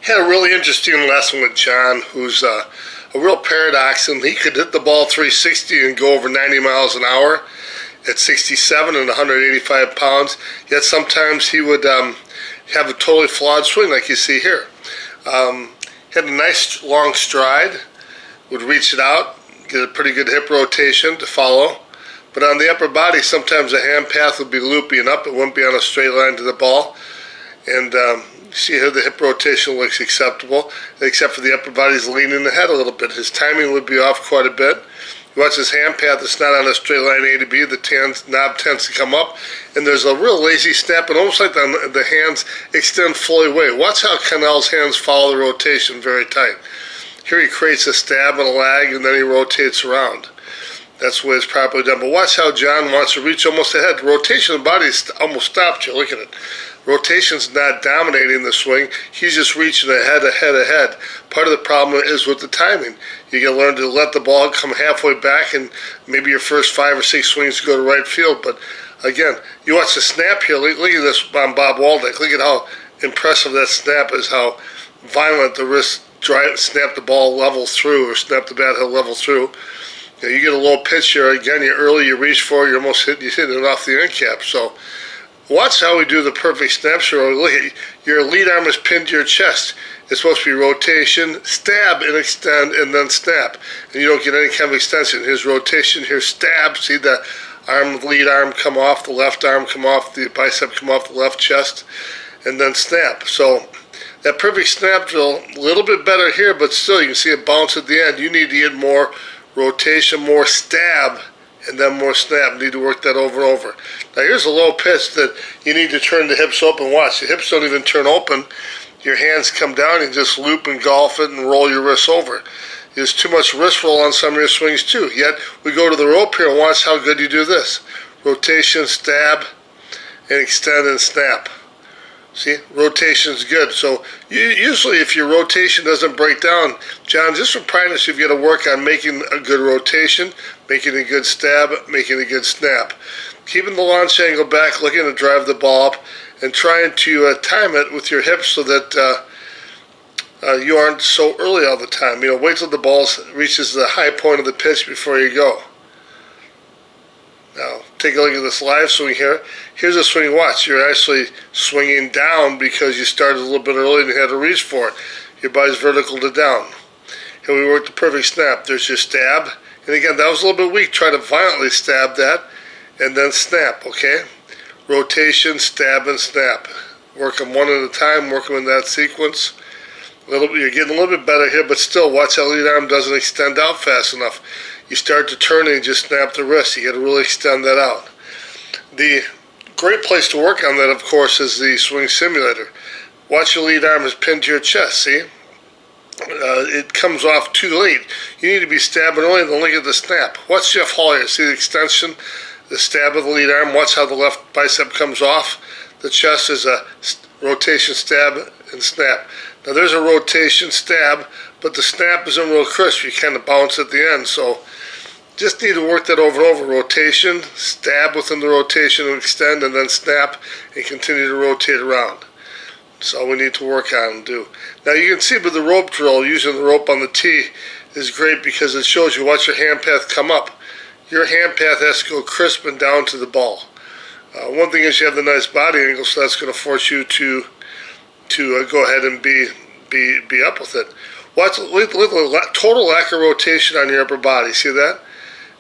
Had a really interesting lesson with John, who's a real paradox, and he could hit the ball 360 and go over 90 miles an hour at 67 and 185 pounds, yet sometimes he would have a totally flawed swing like you see here. Had a nice long stride, would reach it out, get a pretty good hip rotation to follow, but on the upper body sometimes the hand path would be loopy and up, it wouldn't be on a straight line to the ball, and see here the hip rotation looks acceptable, except for the upper body's leaning ahead a little bit. His timing would be off quite a bit. You watch his hand path, it's not on a straight line A to B, the knob tends to come up, and there's a real lazy snap, and almost like the hands extend fully away. Watch how Cannell's hands follow the rotation very tight. Here he creates a stab and a lag, and then he rotates around. That's the way it's properly done. But watch how John wants to reach almost ahead. The rotation of the body is almost stopped here. Look at it. Rotation's not dominating the swing. He's just reaching ahead. Part of the problem is with the timing. You got to learn to let the ball come halfway back, and maybe your first 5 or 6 swings go to right field. But again, you watch the snap here. Look at this on Bob Waldick. Look at how impressive that snap is, how violent the wrist snap the ball level through, or snap the bat heel level through. You get a low pitch here. Again, you're early, you reach for it, you hit it off the end cap. So watch how we do the perfect snap throw. Look at your lead arm is pinned to your chest. It's supposed to be rotation, stab, and extend, and then snap. And you don't get any kind of extension. Here's rotation, here's stab. See the lead arm come off, the left arm come off, the bicep come off the left chest, and then snap. So that perfect snap drill, a little bit better here, but still you can see it bounce at the end. You need to get more rotation, more stab, and then more snap. You need to work that over and over. Now here's a low pitch that you need to turn the hips open. Watch, the hips don't even turn open. Your hands come down and just loop and golf it and roll your wrists over. There's too much wrist roll on some of your swings too. Yet we go to the rope here and watch how good you do this. Rotation, stab, and extend and snap. See, rotation's good. So usually if your rotation doesn't break down, John, just for practice, you've got to work on making a good rotation, making a good stab, making a good snap. Keeping the launch angle back, looking to drive the ball up, and trying to time it with your hips so that you aren't so early all the time. Wait till the ball reaches the high point of the pitch before you go. Now, take a look at this live swing here. Here's a swing, watch. You're actually swinging down because you started a little bit early and you had to reach for it. Your body's vertical to down. Here we work the perfect snap. There's your stab. And again, that was a little bit weak. Try to violently stab that and then snap, okay? Rotation, stab, and snap. Work them one at a time. Work them in that sequence. You're getting a little bit better here, but still, watch how lead arm doesn't extend out fast enough. You start to turn and you just snap the wrist. You got to really extend that out. The great place to work on that, of course, is the swing simulator. Watch your lead arm is pinned to your chest, see? It comes off too late. You need to be stabbing early, then look at the snap. Watch Jeff Hall here. See the extension, the stab of the lead arm. Watch how the left bicep comes off. The chest is a rotation, stab, and snap. Now there's a rotation, stab, but the snap isn't real crisp. You kind of bounce at the end, so just need to work that over and over. Rotation, stab within the rotation and extend, and then snap and continue to rotate around. That's all we need to work on and do. Now you can see with the rope drill, using the rope on the tee is great because it shows you watch your hand path come up. Your hand path has to go crisp and down to the ball. One thing is you have the nice body angle, so that's going to force you to go ahead and be up with it. Watch total lack of rotation on your upper body. See that?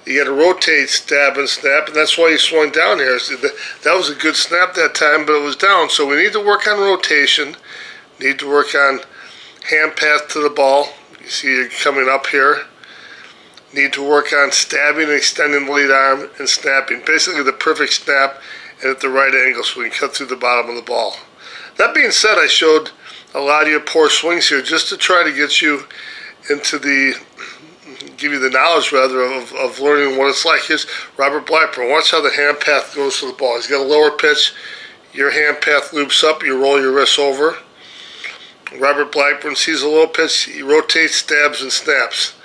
You got to rotate, stab, and snap, and that's why you swung down here. That was a good snap that time, but it was down. So we need to work on rotation. Need to work on hand path to the ball. You see you're coming up here. Need to work on stabbing and extending the lead arm and snapping. Basically the perfect snap and at the right angle so we can cut through the bottom of the ball. That being said, I showed a lot of your poor swings here just to try to get you into give you the knowledge rather of learning what it's like. Here's Robert Blackburn. Watch how the hand path goes to the ball. He's got a lower pitch. Your hand path loops up. You roll your wrists over. Robert Blackburn sees a low pitch. He rotates, stabs, and snaps.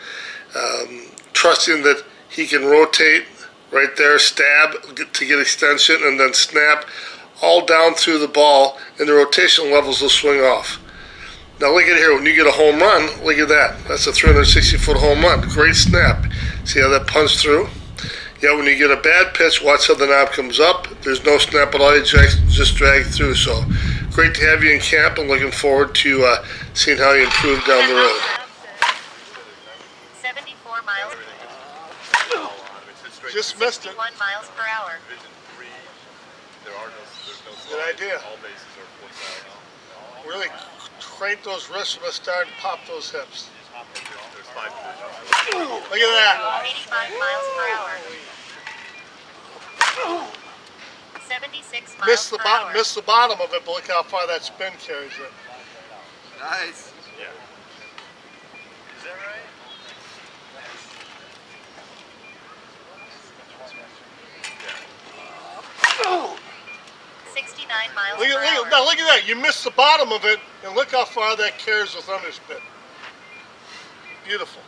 Trusting that he can rotate right there, stab to get extension, and then snap all down through the ball, and the rotation levels will swing off. Now look at here, when you get a home run, look at that. That's a 360-foot home run. Great snap. See how that punched through? Yeah, when you get a bad pitch, watch how the knob comes up. There's no snap at all. You just drag through. So great to have you in camp, and looking forward to seeing how you improve down the road. 74 miles. Just missed it. 61 miles per hour. Good idea. Really crank those wrists from the start and pop those hips. Look at that. 85 miles per hour. 76 miles per hour. Missed the bottom of it, but look how far that spin carries it. Nice. Yeah. Is that right? 69 miles Look per hour. at, now look at that. You missed the bottom of it, and look how far that carries with underspin. Beautiful.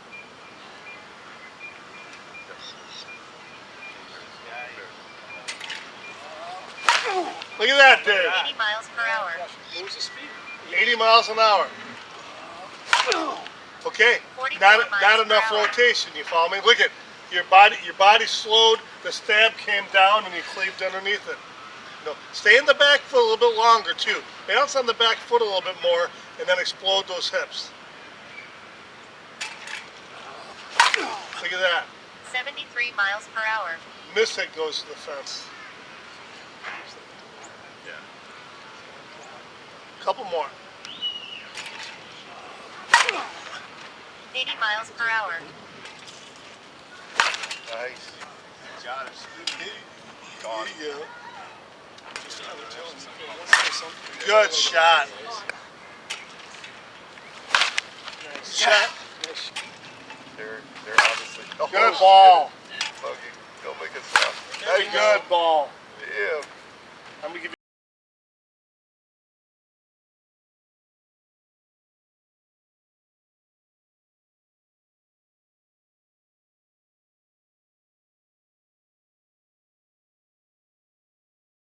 Look at that, Dave. 80 miles per hour. What was the speed? 80 miles an hour. Okay, 44 not miles enough per hour. rotation. You follow me? Look at your body slowed. The stab came down, and you cleaved underneath it. You know, stay in the back foot a little bit longer too. Bounce on the back foot a little bit more, and then explode those hips. Look at that. 73 miles per hour. Miss hit goes to the fence. Yeah. Couple more. 80 miles per hour. Nice. Got it. Gone. Good shot. Shot. They're obviously. Good ball. Go make it stop. Very good ball. Yeah. I'm gonna give you